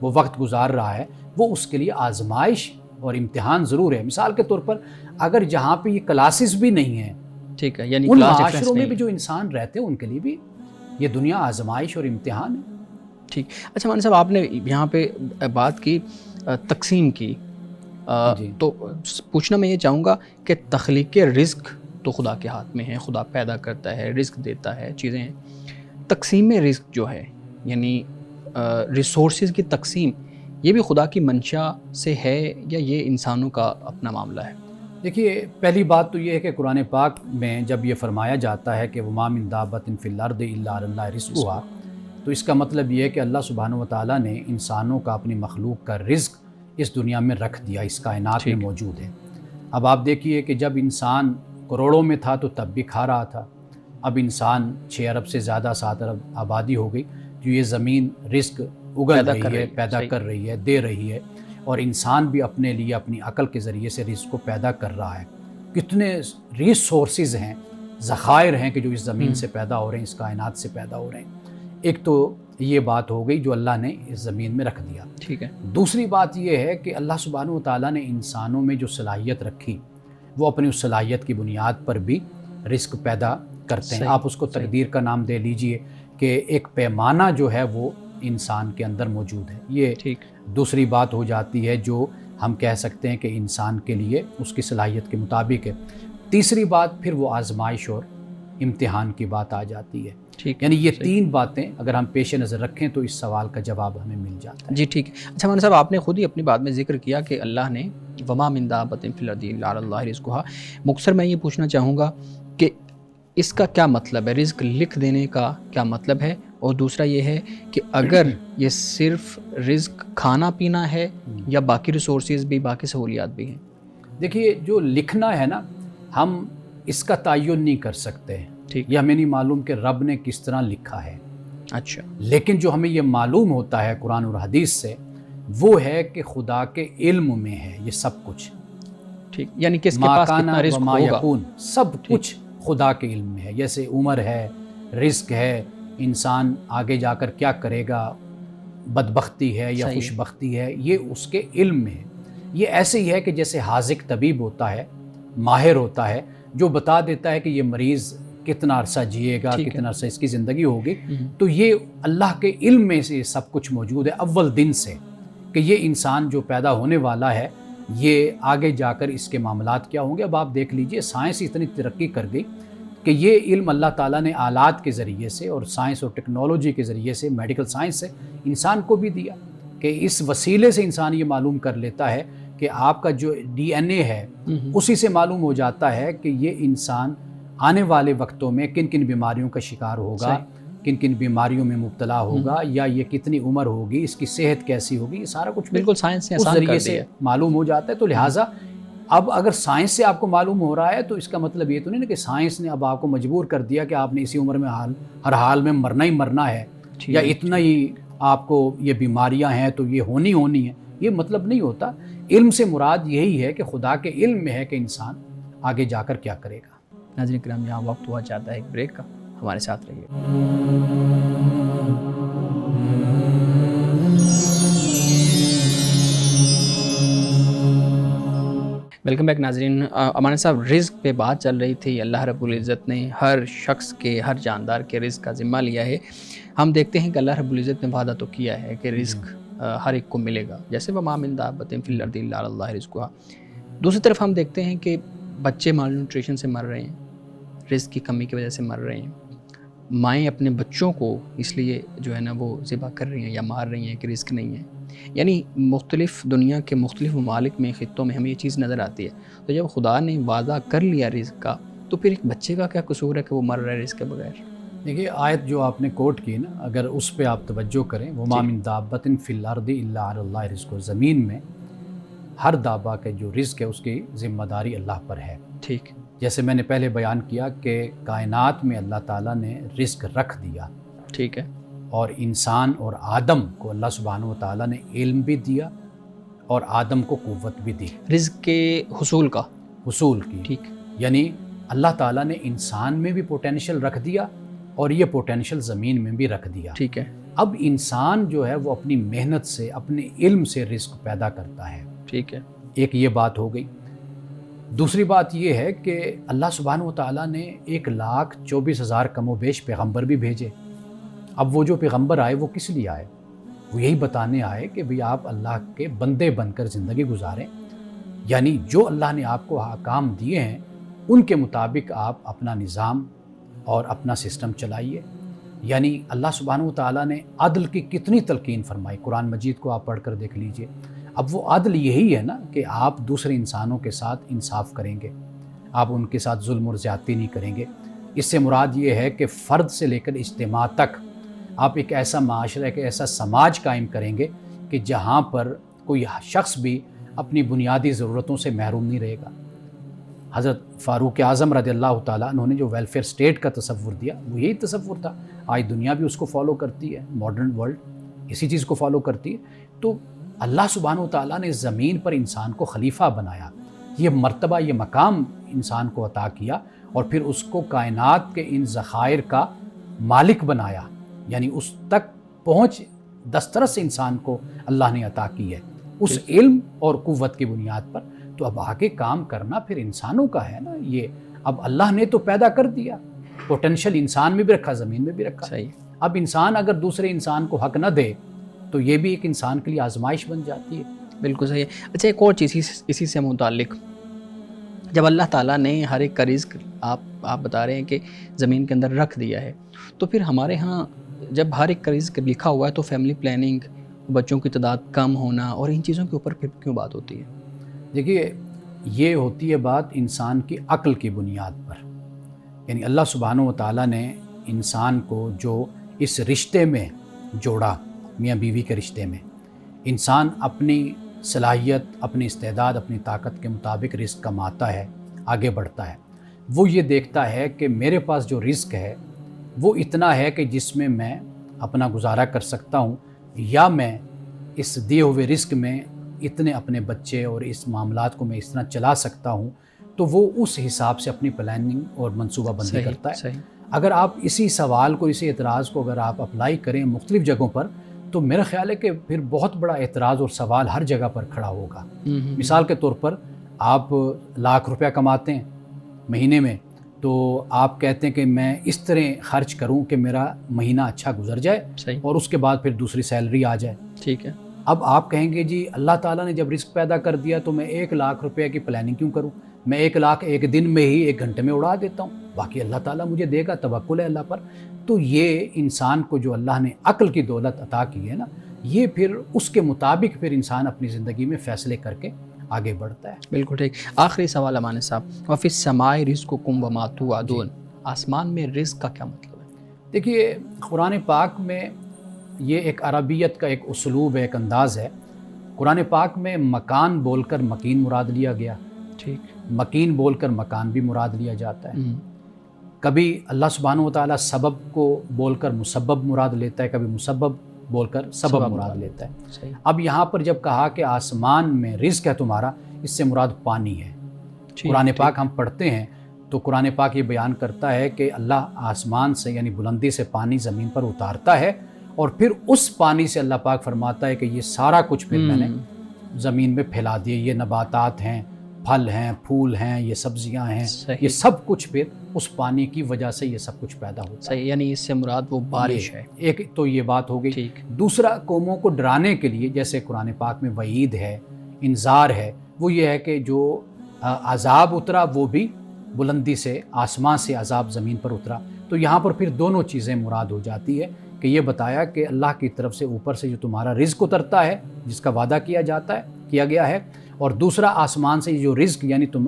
وہ وقت گزار رہا ہے، وہ اس کے لیے آزمائش اور امتحان ضرور ہے. مثال کے طور پر اگر جہاں پہ یہ کلاسز بھی نہیں ہیں، ٹھیک ہے، یعنی ان کلاس معاشروں میں بھی جو انسان رہتے ہیں ان کے لیے بھی یہ دنیا آزمائش اور امتحان ہے. ٹھیک. اچھا مولانا صاحب، آپ نے یہاں پہ بات کی تقسیم کی، تو پوچھنا میں یہ چاہوں گا کہ تخلیق رزق تو خدا کے ہاتھ میں ہے، خدا پیدا کرتا ہے، رزق دیتا ہے، چیزیں ہیں. تقسیم رزق جو ہے یعنی ریسورسز کی تقسیم، یہ بھی خدا کی منشا سے ہے یا یہ انسانوں کا اپنا معاملہ ہے؟ دیکھیے، پہلی بات تو یہ ہے کہ قرآن پاک میں جب یہ فرمایا جاتا ہے کہ وَمَا مِن دَابَّةٍ فِي الْأَرْضِ إِلَّا عَلَى اللَّهِ رِزْقُهَا، تو اس کا مطلب یہ ہے کہ اللہ سبحانہ وتعالیٰ نے انسانوں کا، اپنی مخلوق کا رزق اس دنیا میں رکھ دیا، اس کائنات میں موجود ہے. اب آپ دیکھیے کہ جب انسان کروڑوں میں تھا تو تب بھی کھا رہا تھا. اب انسان 6 ارب سے زیادہ 7 ارب آبادی ہو گئی تو یہ زمین رزق اگل رہی ہے، پیدا کر رہی ہے، دے رہی ہے. اور انسان بھی اپنے لیے اپنی عقل کے ذریعے سے رزق کو پیدا کر رہا ہے. کتنے ریسورسز ہیں، ذخائر ہیں کہ جو اس زمین سے پیدا ہو رہے ہیں، اس کائنات سے پیدا ہو رہے ہیں. ایک تو یہ بات ہو گئی جو اللہ نے اس زمین میں رکھ دیا. ٹھیک ہے. دوسری بات یہ ہے کہ اللہ سبحانہ وتعالیٰ نے انسانوں میں جو صلاحیت رکھی، وہ اپنی اس صلاحیت کی بنیاد پر بھی رزق پیدا کرتے ہیں. آپ اس کو تقدیر کا نام دے لیجئے کہ ایک پیمانہ جو ہے وہ انسان کے اندر موجود ہے. یہ دوسری بات ہو جاتی ہے جو ہم کہہ سکتے ہیں کہ انسان کے لیے اس کی صلاحیت کے مطابق ہے. تیسری بات پھر وہ آزمائش اور امتحان کی بات آ جاتی ہے. یعنی یہ 3 باتیں اگر ہم پیش نظر رکھیں تو اس سوال کا جواب ہمیں مل جاتا ہے. جی ٹھیک ہے. اچھا مولانا صاحب، آپ نے خود ہی اپنی بات میں ذکر کیا کہ اللہ نے وَمَا مِن دَابَّةٍ فِي الْأَرْضِ إِلَّا عَلَى اللَّهِ رِزْقُهَا. مختصر میں یہ پوچھنا چاہوں گا کہ اس کا کیا مطلب ہے، رزق لکھ دینے کا کیا مطلب ہے؟ اور دوسرا یہ ہے کہ اگر یہ صرف رزق کھانا پینا ہے یا باقی ریسورسز بھی، باقی سہولیات بھی ہیں؟ دیکھیے، جو لکھنا ہے نا، ہم اس کا تعین نہیں کر سکتے. یہ ہمیں نہیں معلوم کہ رب نے کس طرح لکھا ہے. اچھا. لیکن جو ہمیں یہ معلوم ہوتا ہے قرآن اور حدیث سے، وہ ہے کہ خدا کے علم میں ہے یہ سب کچھ. ٹھیک، یعنی کس کے پاس کتنا رزق ہوگا، سب کچھ خدا کے علم میں ہے. جیسے عمر ہے، رزق ہے، انسان آگے جا کر کیا کرے گا، بدبختی ہے یا خوش بختی ہے، یہ اس کے علم میں ہے. یہ ایسے ہی ہے کہ جیسے حاذق طبیب ہوتا ہے، ماہر ہوتا ہے، جو بتا دیتا ہے کہ یہ مریض کتنا عرصہ جیے گا، کتنا عرصہ اس کی زندگی ہوگی. تو یہ اللہ کے علم میں سے سب کچھ موجود ہے اول دن سے، کہ یہ انسان جو پیدا ہونے والا ہے یہ آگے جا کر اس کے معاملات کیا ہوں گے. اب آپ دیکھ لیجئے، سائنس اتنی ترقی کر گئی کہ یہ علم اللہ تعالیٰ نے آلات کے ذریعے سے اور سائنس اور ٹیکنالوجی کے ذریعے سے، میڈیکل سائنس سے انسان کو بھی دیا کہ اس وسیلے سے انسان یہ معلوم کر لیتا ہے کہ آپ کا جو ڈی این اے ہے اسی سے معلوم ہو جاتا ہے کہ یہ انسان آنے والے وقتوں میں کن کن بیماریوں کا شکار ہوگا، کن کن بیماریوں میں مبتلا ہوگا، یا یہ کتنی عمر ہوگی، اس کی صحت کیسی ہوگی، یہ سارا کچھ بالکل سائنس نے اس آسان ذریعے کر سے دیا۔ معلوم ہو جاتا ہے۔ تو لہٰذا اب اگر سائنس سے آپ کو معلوم ہو رہا ہے تو اس کا مطلب یہ تو نہیں نا کہ سائنس نے اب آپ کو مجبور کر دیا کہ آپ نے اسی عمر میں ہر حال میں مرنا ہی مرنا ہے، یا اتنا ہی آپ کو یہ بیماریاں ہیں تو یہ ہونی ہیں، یہ مطلب نہیں ہوتا۔ علم سے مراد یہی ہے کہ خدا کے علم میں ہے کہ انسان آگے جا کر کیا کرے گا۔ ناظرین کرام، یہاں وقت ہوا چاہتا ہے ایک بریک کا، ہمارے ساتھ رہیے۔ ویلکم بیک ناظرین۔ امان صاحب، رزق پہ بات چل رہی تھی۔ اللہ رب العزت نے ہر شخص کے، ہر جاندار کے رزق کا ذمہ لیا ہے۔ ہم دیکھتے ہیں کہ اللہ رب العزت نے وعدہ تو کیا ہے کہ رزق ہر ایک کو ملے گا، جیسے وَمَا مِن دَابَّةٍ فِي الْأَرْضِ إِلَّا عَلَى اللَّهِ رِزْقُهَا۔ دوسری طرف ہم دیکھتے ہیں کہ بچے مال نیوٹریشن سے مر رہے ہیں، رزق کی کمی کی وجہ سے مر رہے ہیں۔ مائیں اپنے بچوں کو اس لیے جو ہے نا وہ ذبح کر رہی ہیں یا مار رہی ہیں کہ رزق نہیں ہے۔ یعنی مختلف دنیا کے مختلف ممالک میں، خطوں میں ہمیں یہ چیز نظر آتی ہے۔ تو جب خدا نے وعدہ کر لیا رزق کا، تو پھر ایک بچے کا کیا قصور ہے کہ وہ مر رہا ہے رزق کے بغیر؟ دیکھیے آیت جو آپ نے کوٹ کی نا، اگر اس پہ آپ توجہ کریں، وَمَا مِن دَابَّةٍ فِي الْأَرْضِ إِلَّا عَلَى اللَّهِ رِزْقُهَا، زمین میں ہر دابہ کے جو رزق ہے اس کی ذمہ داری اللہ پر ہے۔ ٹھیک، جیسے میں نے پہلے بیان کیا کہ کائنات میں اللہ تعالیٰ نے رزق رکھ دیا، ٹھیک ہے، اور انسان اور آدم کو اللہ سبحانہ و تعالیٰ نے علم بھی دیا اور آدم کو قوت بھی دی، رزق کے حصول کا، حصول کی۔ ٹھیک، یعنی اللہ تعالیٰ نے انسان میں بھی پوٹینشل رکھ دیا اور یہ پوٹینشل زمین میں بھی رکھ دیا۔ ٹھیک ہے، اب انسان جو ہے وہ اپنی محنت سے، اپنے علم سے رزق پیدا کرتا ہے۔ ٹھیک ہے، ایک یہ بات ہو گئی۔ دوسری بات یہ ہے کہ اللہ سبحانہ و تعالیٰ نے 1,24,000 کم و بیش پیغمبر بھی بھیجے۔ اب وہ جو پیغمبر آئے وہ کس لیے آئے؟ وہ یہی بتانے آئے کہ بھئی آپ اللہ کے بندے بن کر زندگی گزاریں، یعنی جو اللہ نے آپ کو احکام دیے ہیں ان کے مطابق آپ اپنا نظام اور اپنا سسٹم چلائیے۔ یعنی اللہ سبحانہ و تعالیٰ نے عدل کی کتنی تلقین فرمائی، قرآن مجید کو آپ پڑھ کر دیکھ لیجئے۔ اب وہ عدل یہی ہے نا کہ آپ دوسرے انسانوں کے ساتھ انصاف کریں گے، آپ ان کے ساتھ ظلم اور زیادتی نہیں کریں گے۔ اس سے مراد یہ ہے کہ فرد سے لے کر اجتماع تک آپ ایک ایسا معاشرہ، ایک ایسا سماج قائم کریں گے کہ جہاں پر کوئی شخص بھی اپنی بنیادی ضرورتوں سے محروم نہیں رہے گا۔ حضرت فاروق اعظم رضی اللہ تعالیٰ انہوں نے جو ویلفیئر سٹیٹ کا تصور دیا وہ یہی تصور تھا۔ آج دنیا بھی اس کو فالو کرتی ہے، ماڈرن ورلڈ اسی چیز کو فالو کرتی ہے۔ تو اللہ سبحانہ و تعالیٰ نے زمین پر انسان کو خلیفہ بنایا، یہ مرتبہ، یہ مقام انسان کو عطا کیا، اور پھر اس کو کائنات کے ان ذخائر کا مالک بنایا، یعنی اس تک پہنچ دسترس انسان کو اللہ نے عطا کی ہے اس علم اور قوت کی بنیاد پر۔ تو اب آگے کام کرنا پھر انسانوں کا ہے نا۔ یہ اب اللہ نے تو پیدا کر دیا، پوٹینشل انسان میں بھی رکھا، زمین میں بھی رکھا۔ صحیح۔ اب انسان اگر دوسرے انسان کو حق نہ دے تو یہ بھی ایک انسان کے لیے آزمائش بن جاتی ہے۔ بالکل صحیح ہے۔ اچھا، ایک اور چیز اسی سے متعلق، جب اللہ تعالیٰ نے ہر ایک کا رزق آپ بتا رہے ہیں کہ زمین کے اندر رکھ دیا ہے، تو پھر ہمارے ہاں جب ہر ایک کا رزق لکھا ہوا ہے تو فیملی پلاننگ، بچوں کی تعداد کم ہونا اور ان چیزوں کے اوپر پھر کیوں بات ہوتی ہے؟ دیکھیے یہ ہوتی ہے بات انسان کی عقل کی بنیاد پر۔ یعنی اللہ سبحانہ و تعالیٰ نے انسان کو جو اس رشتے میں جوڑا، میاں بیوی کے رشتے میں، انسان اپنی صلاحیت، اپنی استعداد، اپنی طاقت کے مطابق رزق کماتا ہے، آگے بڑھتا ہے۔ وہ یہ دیکھتا ہے کہ میرے پاس جو رزق ہے وہ اتنا ہے کہ جس میں میں اپنا گزارا کر سکتا ہوں، یا میں اس دیے ہوئے رزق میں اتنے اپنے بچے اور اس معاملات کو میں اس طرح چلا سکتا ہوں، تو وہ اس حساب سے اپنی پلاننگ اور منصوبہ بندی کرتا ہے۔ صحیح۔ اگر آپ اسی سوال کو، اسی اعتراض کو اگر آپ اپلائی کریں مختلف جگہوں پر، تو میرا خیال ہے کہ پھر بہت بڑا اعتراض اور سوال ہر جگہ پر کھڑا ہوگا۔ مثال کے طور پر آپ ₹1,00,000 کماتے ہیں مہینے میں، تو آپ کہتے ہیں کہ میں اس طرح خرچ کروں کہ میرا مہینہ اچھا گزر جائے، صحیح، اور اس کے بعد پھر دوسری سیلری آ جائے۔ ٹھیک ہے۔ اب آپ کہیں گے جی اللہ تعالیٰ نے جب رزق پیدا کر دیا تو میں ₹1,00,000 کی پلاننگ کیوں کروں؟ میں 1,00,000 ایک دن میں ہی 1 گھنٹے میں اڑا دیتا ہوں، باقی اللہ تعالیٰ مجھے دے گا، توکل ہے اللہ پر۔ تو یہ انسان کو جو اللہ نے عقل کی دولت عطا کی ہے نا، یہ پھر اس کے مطابق پھر انسان اپنی زندگی میں فیصلے کر کے آگے بڑھتا ہے۔ بالکل ٹھیک۔ آخری سوال امان صاحب، وفی السماء رزقکم وما توعدون، آسمان میں رزق کا کیا مطلب ہے؟ دیکھیے قرآن پاک میں یہ ایک عربیت کا ایک اسلوب ہے، ایک انداز ہے۔ قرآن پاک میں مکان بول کر مکین مراد لیا گیا، ٹھیک، مکین بول کر مکان بھی مراد لیا جاتا ہے۔ کبھی اللہ سبحانہ و تعالیٰ سبب کو بول کر مسبب مراد لیتا ہے، کبھی مسبب بول کر سبب مراد لیتا ہے۔ صحیح۔ اب یہاں پر جب کہا کہ آسمان میں رزق ہے تمہارا، اس سے مراد پانی ہے۔ قرآن پاک ہم پڑھتے ہیں تو قرآن پاک یہ بیان کرتا ہے کہ اللہ آسمان سے یعنی بلندی سے پانی زمین پر اتارتا ہے، اور پھر اس پانی سے اللہ پاک فرماتا ہے کہ یہ سارا کچھ پھر میں نے زمین میں پھیلا دیے، یہ نباتات ہیں، پھل ہیں، پھول ہیں، یہ سبزیاں ہیں، یہ سب کچھ پھر اس پانی کی وجہ سے یہ سب کچھ پیدا ہوتا ہے۔ صحیح، یعنی اس سے مراد وہ بارش ہے۔ ایک تو یہ بات ہو گئی۔ ٹھیک۔ دوسرا، قوموں کو ڈرانے کے لیے جیسے قرآن پاک میں وعید ہے، انذار ہے، وہ یہ ہے کہ جو عذاب اترا وہ بھی بلندی سے، آسمان سے عذاب زمین پر اترا، تو یہاں پر پھر دونوں چیزیں مراد ہو جاتی ہے کہ یہ بتایا کہ اللہ کی طرف سے اوپر سے جو تمہارا رزق اترتا ہے جس کا وعدہ کیا گیا ہے، اور دوسرا آسمان سے جو رزق یعنی تم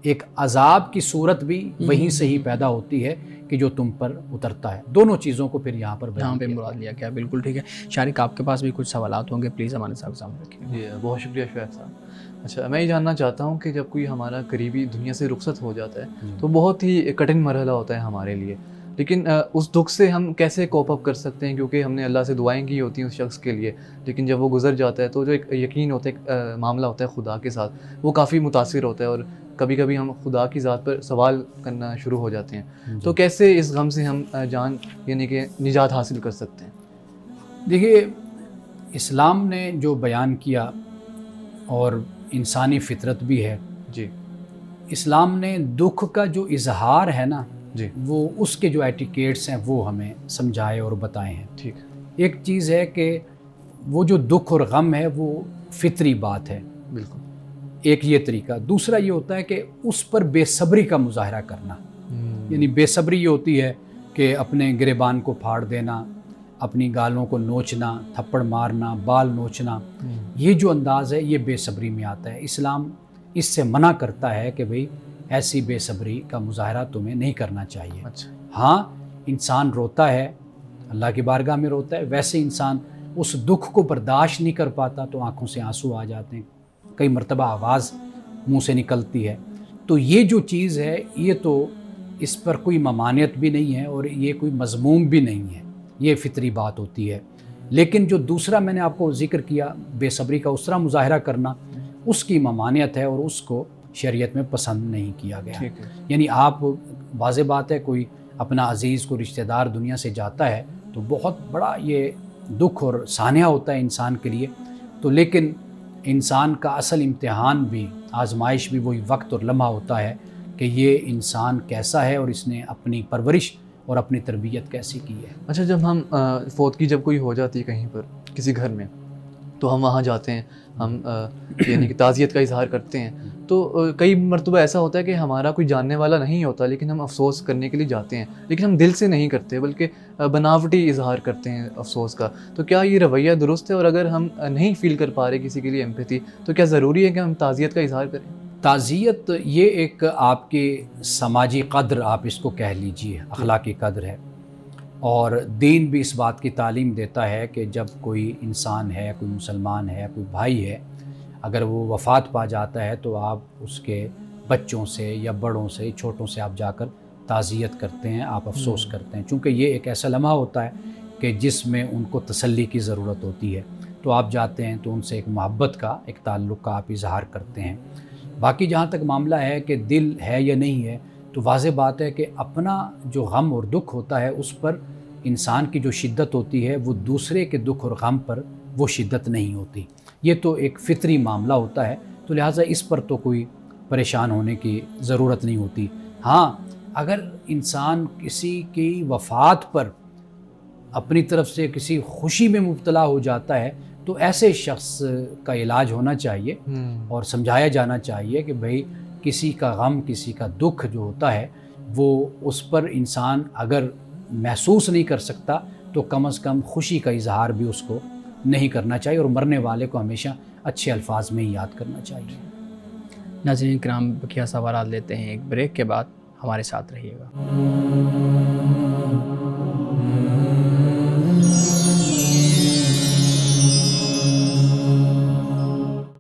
ایک عذاب کی صورت بھی وہیں سے ہی پیدا ہوتی ہے کہ جو تم پر اترتا ہے۔ دونوں چیزوں کو پھر یہاں پر مراد لیا گیا۔ بالکل ٹھیک ہے۔ شارق آپ کے پاس بھی کچھ سوالات ہوں گے، پلیز ہمارے ساتھ سامنے رکھیں۔ جی بہت شکریہ شعیب صاحب۔ اچھا، میں یہ جاننا چاہتا ہوں کہ جب کوئی ہمارا قریبی دنیا سے رخصت ہو جاتا ہے تو بہت ہی کٹھن مرحلہ ہوتا ہے ہمارے لیے، لیکن اس دکھ سے ہم کیسے کوپ اپ کر سکتے ہیں؟ کیونکہ ہم نے اللہ سے دعائیں کی ہوتی ہیں اس شخص کے لیے، لیکن جب وہ گزر جاتا ہے تو جو ایک یقین ہوتا ہے، ایک معاملہ ہوتا ہے خدا کے ساتھ، وہ کافی متاثر ہوتا ہے، اور کبھی کبھی ہم خدا کی ذات پر سوال کرنا شروع ہو جاتے ہیں۔ تو کیسے اس غم سے ہم جان یعنی کہ نجات حاصل کر سکتے ہیں؟ دیکھیے اسلام نے جو بیان کیا اور انسانی فطرت بھی ہے، جی، اسلام نے دکھ کا جو اظہار ہے نا، جی، وہ اس کے جو ایٹیکیٹس ہیں وہ ہمیں سمجھائے اور بتائے ہیں۔ ٹھیک۔ ایک چیز ہے کہ وہ جو دکھ اور غم ہے وہ فطری بات ہے، بالکل، ایک یہ طریقہ۔ دوسرا یہ ہوتا ہے کہ اس پر بے صبری کا مظاہرہ کرنا، یعنی بے صبری یہ ہوتی ہے کہ اپنے گریبان کو پھاڑ دینا، اپنی گالوں کو نوچنا، تھپڑ مارنا، بال نوچنا، یہ جو انداز ہے یہ بے صبری میں آتا ہے۔ اسلام اس سے منع کرتا ہے کہ بھئی ایسی بے صبری کا مظاہرہ تمہیں نہیں کرنا چاہیے۔ اچھا، ہاں انسان روتا ہے، اللہ کی بارگاہ میں روتا ہے، ویسے انسان اس دکھ کو برداشت نہیں کر پاتا تو آنکھوں سے آنسو آ جاتے ہیں، کئی مرتبہ آواز منہ سے نکلتی ہے۔ تو یہ جو چیز ہے یہ تو اس پر کوئی ممانعت بھی نہیں ہے اور یہ کوئی مذموم بھی نہیں ہے، یہ فطری بات ہوتی ہے۔ لیکن جو دوسرا میں نے آپ کو ذکر کیا بے صبری کا اس طرح مظاہرہ کرنا، اس کی ممانعت ہے اور اس کو شریعت میں پسند نہیں کیا گیا۔ یعنی آپ واضح بات ہے کوئی اپنا عزیز کو رشتہ دار دنیا سے جاتا ہے تو بہت بڑا یہ دکھ اور سانحہ ہوتا ہے انسان کے لیے، تو لیکن انسان کا اصل امتحان بھی، آزمائش بھی وہی وقت اور لمحہ ہوتا ہے کہ یہ انسان کیسا ہے اور اس نے اپنی پرورش اور اپنی تربیت کیسی کی ہے۔ اچھا، جب ہم فوتگی جب کوئی ہو جاتی ہے کہیں پر کسی گھر میں تو ہم وہاں جاتے ہیں، ہم یعنی کہ تعزیت کا اظہار کرتے ہیں، تو کئی مرتبہ ایسا ہوتا ہے کہ ہمارا کوئی جاننے والا نہیں ہوتا لیکن ہم افسوس کرنے کے لیے جاتے ہیں، لیکن ہم دل سے نہیں کرتے بلکہ بناوٹی اظہار کرتے ہیں افسوس کا۔ تو کیا یہ رویہ درست ہے؟ اور اگر ہم نہیں فیل کر پا رہے کسی کے لیے ایمپیتھی، تو کیا ضروری ہے کہ ہم تعزیت کا اظہار کریں؟ تعزیت یہ ایک آپ کی سماجی قدر، آپ اس کو کہہ لیجئے، اخلاقی قدر ہے، اور دین بھی اس بات کی تعلیم دیتا ہے کہ جب کوئی انسان ہے، کوئی مسلمان ہے، کوئی بھائی ہے، اگر وہ وفات پا جاتا ہے تو آپ اس کے بچوں سے یا بڑوں سے، چھوٹوں سے آپ جا کر تعزیت کرتے ہیں، آپ افسوس کرتے ہیں، چونکہ یہ ایک ایسا لمحہ ہوتا ہے کہ جس میں ان کو تسلی کی ضرورت ہوتی ہے، تو آپ جاتے ہیں تو ان سے ایک محبت کا، ایک تعلق کا آپ اظہار کرتے ہیں۔ باقی جہاں تک معاملہ ہے کہ دل ہے یا نہیں ہے، تو واضح بات ہے کہ اپنا جو غم اور دکھ ہوتا ہے اس پر انسان کی جو شدت ہوتی ہے وہ دوسرے کے دکھ اور غم پر وہ شدت نہیں ہوتی، یہ تو ایک فطری معاملہ ہوتا ہے، تو لہٰذا اس پر تو کوئی پریشان ہونے کی ضرورت نہیں ہوتی۔ ہاں اگر انسان کسی کی وفات پر اپنی طرف سے کسی خوشی میں مبتلا ہو جاتا ہے تو ایسے شخص کا علاج ہونا چاہیے اور سمجھایا جانا چاہیے کہ بھئی کسی کا غم، کسی کا دکھ جو ہوتا ہے وہ اس پر انسان اگر محسوس نہیں کر سکتا تو کم از کم خوشی کا اظہار بھی اس کو نہیں کرنا چاہیے، اور مرنے والے کو ہمیشہ اچھے الفاظ میں ہی یاد کرنا چاہیے۔ ناظرین کرام، بقیہ سوالات لیتے ہیں ایک بریک کے بعد، ہمارے ساتھ رہیے گا۔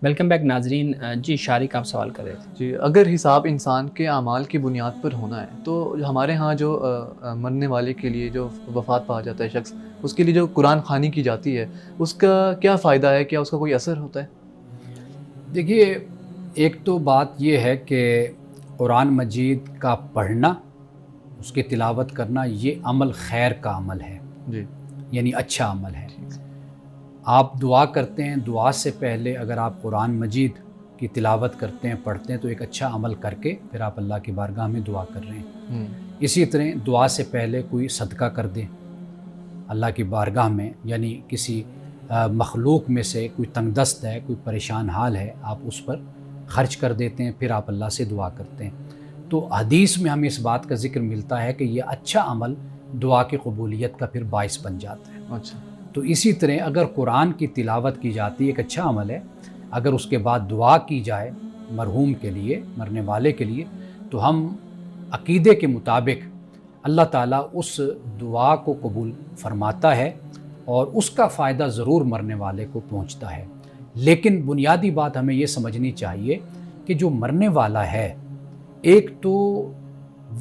ویلکم بیک ناظرین۔ جی شارق، آپ سوال کر رہے تھے۔ جی، اگر حساب انسان کے اعمال کی بنیاد پر ہونا ہے تو ہمارے ہاں جو مرنے والے کے لیے جو وفات پا جاتا ہے شخص، اس کے لیے جو قرآن خوانی کی جاتی ہے، اس کا کیا فائدہ ہے؟ کیا اس کا کوئی اثر ہوتا ہے؟ دیکھیے، ایک تو بات یہ ہے کہ قرآن مجید کا پڑھنا، اس کی تلاوت کرنا، یہ عمل خیر کا عمل ہے، جی، یعنی اچھا عمل ہے۔ آپ دعا کرتے ہیں، دعا سے پہلے اگر آپ قرآن مجید کی تلاوت کرتے ہیں، پڑھتے ہیں، تو ایک اچھا عمل کر کے پھر آپ اللہ کی بارگاہ میں دعا کر رہے ہیں۔ اسی طرح دعا سے پہلے کوئی صدقہ کر دیں اللہ کی بارگاہ میں، یعنی کسی مخلوق میں سے کوئی تنگ دست ہے، کوئی پریشان حال ہے، آپ اس پر خرچ کر دیتے ہیں، پھر آپ اللہ سے دعا کرتے ہیں۔ تو حدیث میں ہمیں اس بات کا ذکر ملتا ہے کہ یہ اچھا عمل دعا کی قبولیت کا پھر باعث بن جاتا ہے۔ اچھا، تو اسی طرح اگر قرآن کی تلاوت کی جاتی ہے، ایک اچھا عمل ہے، اگر اس کے بعد دعا کی جائے مرحوم کے لیے، مرنے والے کے لیے، تو ہم عقیدے کے مطابق اللہ تعالیٰ اس دعا کو قبول فرماتا ہے اور اس کا فائدہ ضرور مرنے والے کو پہنچتا ہے۔ لیکن بنیادی بات ہمیں یہ سمجھنی چاہیے کہ جو مرنے والا ہے، ایک تو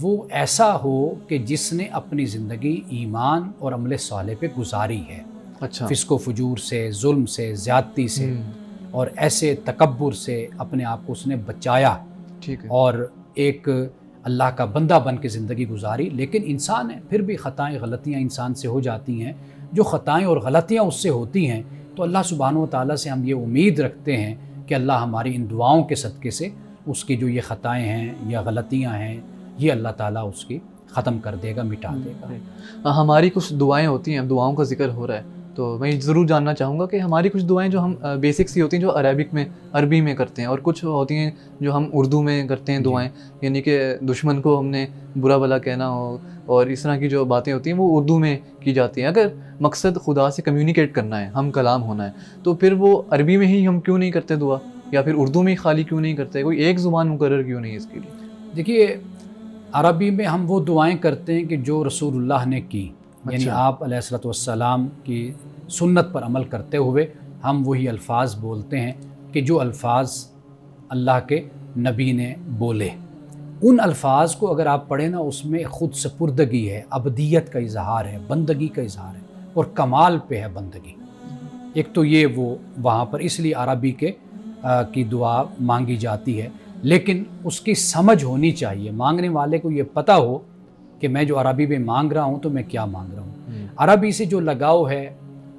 وہ ایسا ہو کہ جس نے اپنی زندگی ایمان اور عمل صالح پہ گزاری ہے، اچھا، فسق و فجور سے، ظلم سے، زیادتی سے اور ایسے تکبر سے اپنے آپ کو اس نے بچایا، ٹھیک ہے، اور ایک اللہ کا بندہ بن کے زندگی گزاری۔ لیکن انسان ہے، پھر بھی خطائیں غلطیاں انسان سے ہو جاتی ہیں۔ جو خطائیں اور غلطیاں اس سے ہوتی ہیں تو اللہ سبحانہ و تعالیٰ سے ہم یہ امید رکھتے ہیں کہ اللہ ہماری ان دعاؤں کے صدقے سے اس کی جو یہ خطائیں ہیں یا غلطیاں ہیں، یہ اللہ تعالیٰ اس کی ختم کر دے گا، مٹا دے گا۔ ہماری کچھ دعائیں ہوتی ہیں، دعاؤں کا ذکر ہو رہا ہے تو میں ضرور جاننا چاہوں گا کہ ہماری کچھ دعائیں جو ہم بیسک سی ہوتی ہیں، جو عربی میں کرتے ہیں، اور کچھ ہوتی ہیں جو ہم اردو میں کرتے ہیں دعائیں، یعنی کہ دشمن کو ہم نے برا بھلا کہنا ہو اور اس طرح کی جو باتیں ہوتی ہیں وہ اردو میں کی جاتی ہیں۔ اگر مقصد خدا سے کمیونیکیٹ کرنا ہے، ہم کلام ہونا ہے، تو پھر وہ عربی میں ہی ہم کیوں نہیں کرتے دعا، یا پھر اردو میں ہی خالی کیوں نہیں کرتے؟ کوئی ایک زبان مقرر کیوں نہیں اس کے لیے؟ دیکھیے، عربی میں ہم وہ دعائیں کرتے ہیں کہ جو رسول اللہ نے کی، یعنی آپ علیہ الصلوۃ والسلام کی سنت پر عمل کرتے ہوئے ہم وہی الفاظ بولتے ہیں کہ جو الفاظ اللہ کے نبی نے بولے۔ ان الفاظ کو اگر آپ پڑھیں نا، اس میں خود سپردگی ہے، عبدیت کا اظہار ہے، بندگی کا اظہار ہے، اور کمال پہ ہے بندگی۔ ایک تو یہ وہ وہاں پر اس لیے عربی کی دعا مانگی جاتی ہے، لیکن اس کی سمجھ ہونی چاہیے، مانگنے والے کو یہ پتہ ہو کہ میں جو عربی میں مانگ رہا ہوں تو میں کیا مانگ رہا ہوں۔ عربی سے جو لگاؤ ہے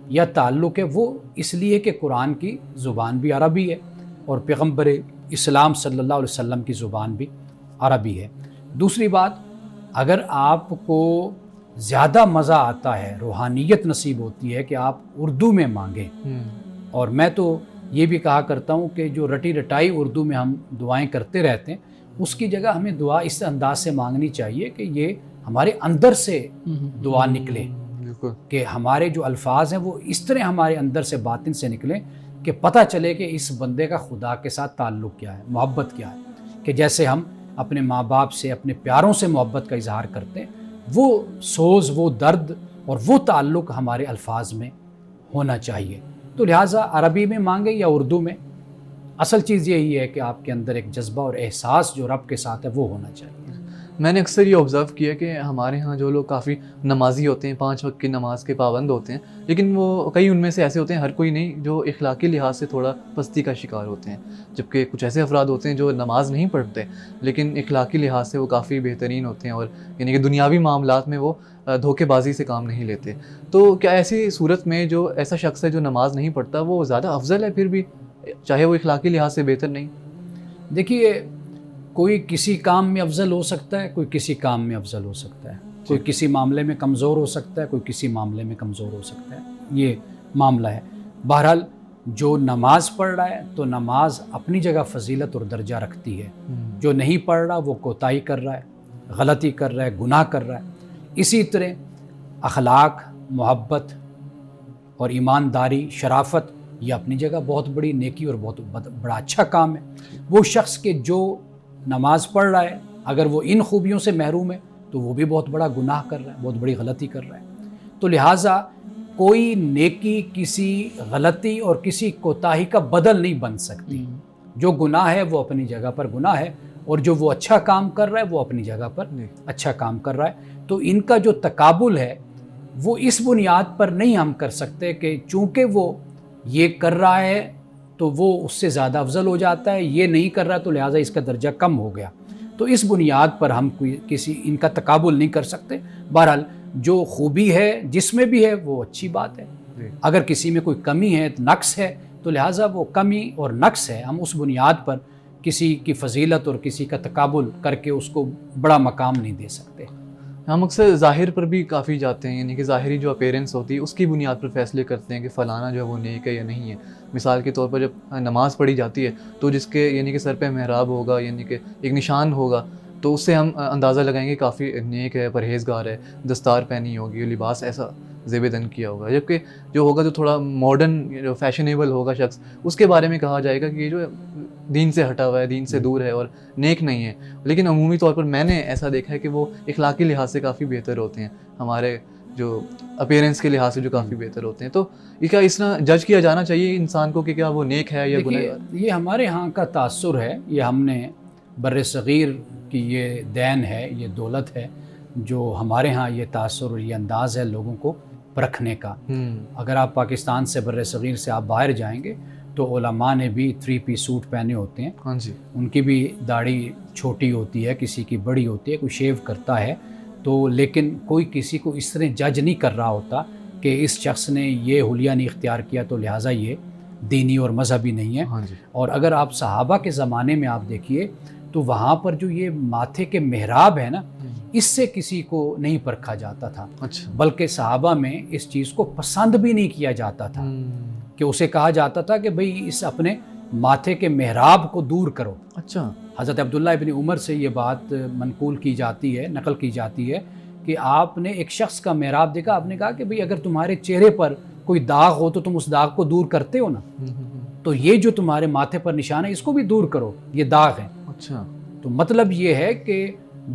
یا تعلق ہے وہ اس لیے کہ قرآن کی زبان بھی عربی ہے اور پیغمبر اسلام صلی اللہ علیہ وسلم کی زبان بھی عربی ہے۔ دوسری بات، اگر آپ کو زیادہ مزہ آتا ہے، روحانیت نصیب ہوتی ہے کہ آپ اردو میں مانگیں، اور میں تو یہ بھی کہا کرتا ہوں کہ جو رٹی رٹائی اردو میں ہم دعائیں کرتے رہتے ہیں، اس کی جگہ ہمیں دعا اس انداز سے مانگنی چاہیے کہ یہ ہمارے اندر سے دعا نکلے، کہ ہمارے جو الفاظ ہیں وہ اس طرح ہمارے اندر سے باطن سے نکلیں کہ پتہ چلے کہ اس بندے کا خدا کے ساتھ تعلق کیا ہے، محبت کیا ہے۔ کہ جیسے ہم اپنے ماں باپ سے، اپنے پیاروں سے محبت کا اظہار کرتے ہیں، وہ سوز، وہ درد اور وہ تعلق ہمارے الفاظ میں ہونا چاہیے۔ تو لہٰذا عربی میں مانگیں یا اردو میں، اصل چیز یہی ہے کہ آپ کے اندر ایک جذبہ اور احساس جو رب کے ساتھ ہے وہ ہونا چاہیے۔ میں نے اکثر یہ آبزرو کیا کہ ہمارے ہاں جو لوگ کافی نمازی ہوتے ہیں، 5 وقت کی نماز کے پابند ہوتے ہیں، لیکن وہ کئی ان میں سے ایسے ہوتے ہیں، ہر کوئی نہیں، جو اخلاقی لحاظ سے تھوڑا پستی کا شکار ہوتے ہیں، جبکہ کچھ ایسے افراد ہوتے ہیں جو نماز نہیں پڑھتے لیکن اخلاقی لحاظ سے وہ کافی بہترین ہوتے ہیں، اور یعنی کہ دنیاوی معاملات میں وہ دھوکے بازی سے کام نہیں لیتے۔ تو کیا ایسی صورت میں جو ایسا شخص ہے جو نماز نہیں پڑھتا وہ زیادہ افضل ہے پھر بھی، چاہے وہ اخلاقی لحاظ سے بہتر نہیں؟ دیکھیے، کوئی کسی کام میں افضل ہو سکتا ہے، کوئی کسی کام میں افضل ہو سکتا ہے، کوئی کسی معاملے میں کمزور ہو سکتا ہے، کوئی کسی معاملے میں کمزور ہو سکتا ہے، یہ معاملہ ہے۔ بہرحال جو نماز پڑھ رہا ہے تو نماز اپنی جگہ فضیلت اور درجہ رکھتی ہے، جو نہیں پڑھ رہا وہ کوتاہی کر رہا ہے، غلطی کر رہا ہے، گناہ کر رہا ہے۔ اسی طرح اخلاق، محبت اور ایمانداری، شرافت، یہ اپنی جگہ بہت بڑی نیکی اور بہت بڑا اچھا کام ہے۔ وہ شخص کہ جو نماز پڑھ رہا ہے اگر وہ ان خوبیوں سے محروم ہے تو وہ بھی بہت بڑا گناہ کر رہا ہے، بہت بڑی غلطی کر رہا ہے۔ تو لہٰذا کوئی نیکی کسی غلطی اور کسی کوتاہی کا بدل نہیں بن سکتی۔ جو گناہ ہے وہ اپنی جگہ پر گناہ ہے، اور جو وہ اچھا کام کر رہا ہے وہ اپنی جگہ پر اچھا کام کر رہا ہے۔ تو ان کا جو تقابل ہے وہ اس بنیاد پر نہیں ہم کر سکتے کہ چونکہ وہ یہ کر رہا ہے تو وہ اس سے زیادہ افضل ہو جاتا ہے، یہ نہیں کر رہا تو لہٰذا اس کا درجہ کم ہو گیا۔ تو اس بنیاد پر ہم کسی ان کا تقابل نہیں کر سکتے۔ بہرحال جو خوبی ہے جس میں بھی ہے وہ اچھی بات ہے، اگر کسی میں کوئی کمی ہے نقص ہے تو لہٰذا وہ کمی اور نقص ہے، ہم اس بنیاد پر کسی کی فضیلت اور کسی کا تقابل کر کے اس کو بڑا مقام نہیں دے سکتے۔ ہم اکثر ظاہر پر بھی کافی جاتے ہیں، یعنی کہ ظاہری جو اپیرنس ہوتی ہے اس کی بنیاد پر فیصلے کرتے ہیں کہ فلانا جو ہے وہ نیک ہے یا نہیں ہے۔ مثال کے طور پر جب نماز پڑھی جاتی ہے تو جس کے یعنی کہ سر پہ محراب ہوگا، یعنی کہ ایک نشان ہوگا، تو اس سے ہم اندازہ لگائیں گے کافی نیک ہے، پرہیزگار ہے، دستار پہنی ہوگی، لباس ایسا زیب دن کیا ہوگا۔ جبکہ جو ہوگا جو تھوڑا ماڈرن جو فیشنیبل ہوگا شخص، اس کے بارے میں کہا جائے گا کہ یہ جو دین سے ہٹا ہوا ہے، دین سے دور ہے اور نیک نہیں ہے۔ لیکن عمومی طور پر میں نے ایسا دیکھا ہے کہ وہ اخلاقی لحاظ سے کافی بہتر ہوتے ہیں، ہمارے جو اپیرنس کے لحاظ سے جو کافی بہتر ہوتے ہیں۔ تو یہ کیا اس طرح جج کیا جانا چاہیے انسان کو کہ کیا وہ نیک ہے یا گنہگار؟ یہ ہمارے ہاں کا تاثر ہے، یہ ہم نے بر صغیر کی یہ دین ہے، یہ دولت ہے جو ہمارے ہاں یہ تاثر اور یہ انداز ہے لوگوں کو پرکھنے کا۔ اگر آپ پاکستان سے بر صغیر سے آپ باہر جائیں گے تو علماء نے بھی 3 پیس سوٹ پہنے ہوتے ہیں، ہاں جی، ان کی بھی داڑھی چھوٹی ہوتی ہے، کسی کی بڑی ہوتی ہے، کوئی شیو کرتا ہے تو، لیکن کوئی کسی کو اس طرح جج نہیں کر رہا ہوتا کہ اس شخص نے یہ حلیہ نہیں اختیار کیا تو لہٰذا یہ دینی اور مذہبی نہیں ہے۔ ہاں جی، اور اگر آپ صحابہ کے زمانے میں آپ دیکھیے تو وہاں پر جو یہ ماتھے کے محراب ہے نا، اس سے کسی کو نہیں پرکھا جاتا تھا، اچھا، بلکہ صحابہ میں اس چیز کو پسند بھی نہیں کیا جاتا تھا کہ اسے کہا جاتا تھا کہ بھئی اس اپنے ماتھے کے محراب کو دور کرو۔ اچھا، حضرت عبداللہ ابن عمر سے یہ بات منقول کی جاتی ہے، نقل کی جاتی ہے کہ آپ نے ایک شخص کا محراب دیکھا، آپ نے کہا کہ بھئی اگر تمہارے چہرے پر کوئی داغ ہو تو تم اس داغ کو دور کرتے ہو نا، تو یہ جو تمہارے ماتھے پر نشان ہے اس کو بھی دور کرو، یہ داغ ہے۔ اچھا، تو مطلب یہ ہے کہ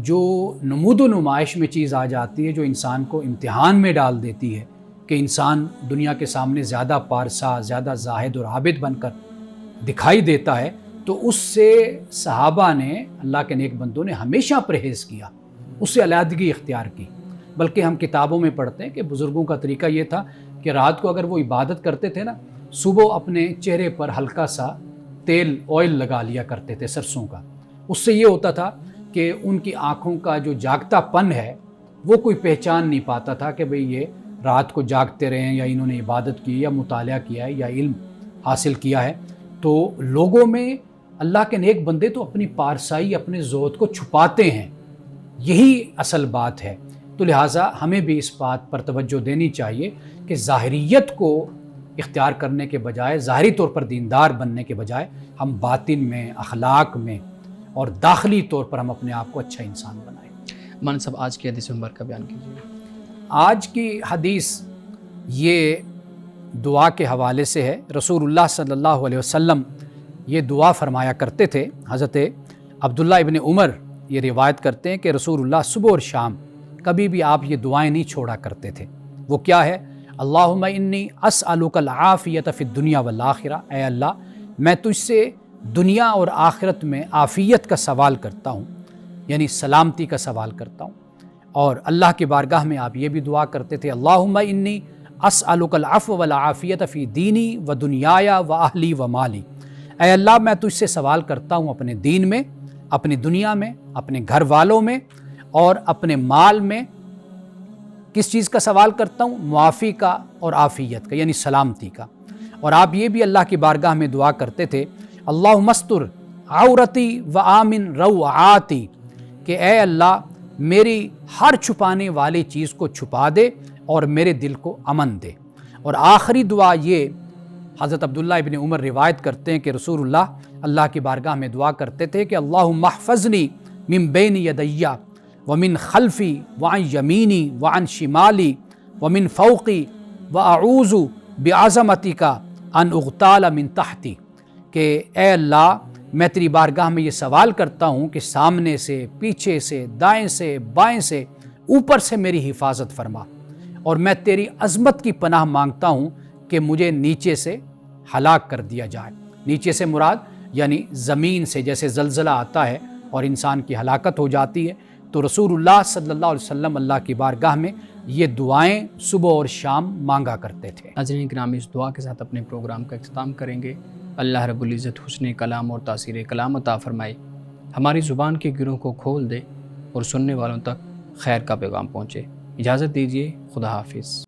جو نمود و نمائش میں چیز آ جاتی ہے جو انسان کو امتحان میں ڈال دیتی ہے کہ انسان دنیا کے سامنے زیادہ پارسا، زیادہ زاہد اور عابد بن کر دکھائی دیتا ہے، تو اس سے صحابہ نے، اللہ کے نیک بندوں نے ہمیشہ پرہیز کیا، اس سے علیحدگی اختیار کی۔ بلکہ ہم کتابوں میں پڑھتے ہیں کہ بزرگوں کا طریقہ یہ تھا کہ رات کو اگر وہ عبادت کرتے تھے نا، صبح اپنے چہرے پر ہلکا سا تیل آئل لگا لیا کرتے تھے سرسوں کا۔ اس سے یہ ہوتا تھا کہ ان کی آنکھوں کا جو جاگتا پن ہے وہ کوئی پہچان نہیں پاتا تھا کہ بھئی یہ رات کو جاگتے رہے ہیں یا انہوں نے عبادت کی یا مطالعہ کیا ہے یا علم حاصل کیا ہے۔ تو لوگوں میں اللہ کے نیک بندے تو اپنی پارسائی، اپنے زہد کو چھپاتے ہیں، یہی اصل بات ہے۔ تو لہٰذا ہمیں بھی اس بات پر توجہ دینی چاہیے کہ ظاہریت کو اختیار کرنے کے بجائے، ظاہری طور پر دیندار بننے کے بجائے، ہم باطن میں، اخلاق میں اور داخلی طور پر ہم اپنے آپ کو اچھا انسان بنائیں۔ مولانا صاحب آج کی حدیث مبارکہ بیان کیجیے۔ آج کی حدیث یہ دعا کے حوالے سے ہے۔ رسول اللہ صلی اللہ علیہ وسلم یہ دعا فرمایا کرتے تھے۔ حضرت عبداللہ ابن عمر یہ روایت کرتے ہیں کہ رسول اللہ صبح اور شام کبھی بھی آپ یہ دعائیں نہیں چھوڑا کرتے تھے۔ وہ کیا ہے؟ اللہم انی اسألک العافیۃ فی الدنیا والآخرہ، اے اللہ میں تجھ سے دنیا اور آخرت میں عافیت کا سوال کرتا ہوں، یعنی سلامتی کا سوال کرتا ہوں۔ اور اللہ کی بارگاہ میں آپ یہ بھی دعا کرتے تھے، اللہم انی اسألک العفو والعافیۃ فی دینی و دنیای و اہلی و مالی، اے اللہ میں تجھ سے سوال کرتا ہوں اپنے دین میں، اپنی دنیا میں، اپنے گھر والوں میں اور اپنے مال میں۔ کس چیز کا سوال کرتا ہوں؟ معافی کا اور عافیت کا، یعنی سلامتی کا۔ اور آپ یہ بھی اللہ کی بارگاہ میں دعا کرتے تھے، اللہم استر عورتی و آمن روعاتی، کہ اے اللہ میری ہر چھپانے والی چیز کو چھپا دے اور میرے دل کو امن دے۔ اور آخری دعا یہ حضرت عبداللہ ابن عمر روایت کرتے ہیں کہ رسول اللہ کی بارگاہ میں دعا کرتے تھے کہ اللہم احفظنی من بین یدی ومن خلفی وعن یمینی وعن شمالی ومن فوقی واعوذ بعظمتک ان اغتال من تحتی، کہ اے اللہ میں تیری بارگاہ میں یہ سوال کرتا ہوں کہ سامنے سے، پیچھے سے، دائیں سے، بائیں سے، اوپر سے میری حفاظت فرما، اور میں تیری عظمت کی پناہ مانگتا ہوں کہ مجھے نیچے سے ہلاک کر دیا جائے۔ نیچے سے مراد یعنی زمین سے، جیسے زلزلہ آتا ہے اور انسان کی ہلاکت ہو جاتی ہے، تو رسول اللہ صلی اللہ علیہ وسلم اللہ کی بارگاہ میں یہ دعائیں صبح اور شام مانگا کرتے تھے۔ ناظرین کرام، اس دعا کے ساتھ اپنے پروگرام کا اختتام کریں گے۔ اللہ رب العزت حسن کلام اور تاثیر کلام عطا فرمائے، ہماری زبان کے گروہ کو کھول دے اور سننے والوں تک خیر کا پیغام پہنچے۔ اجازت دیجیے، خدا حافظ۔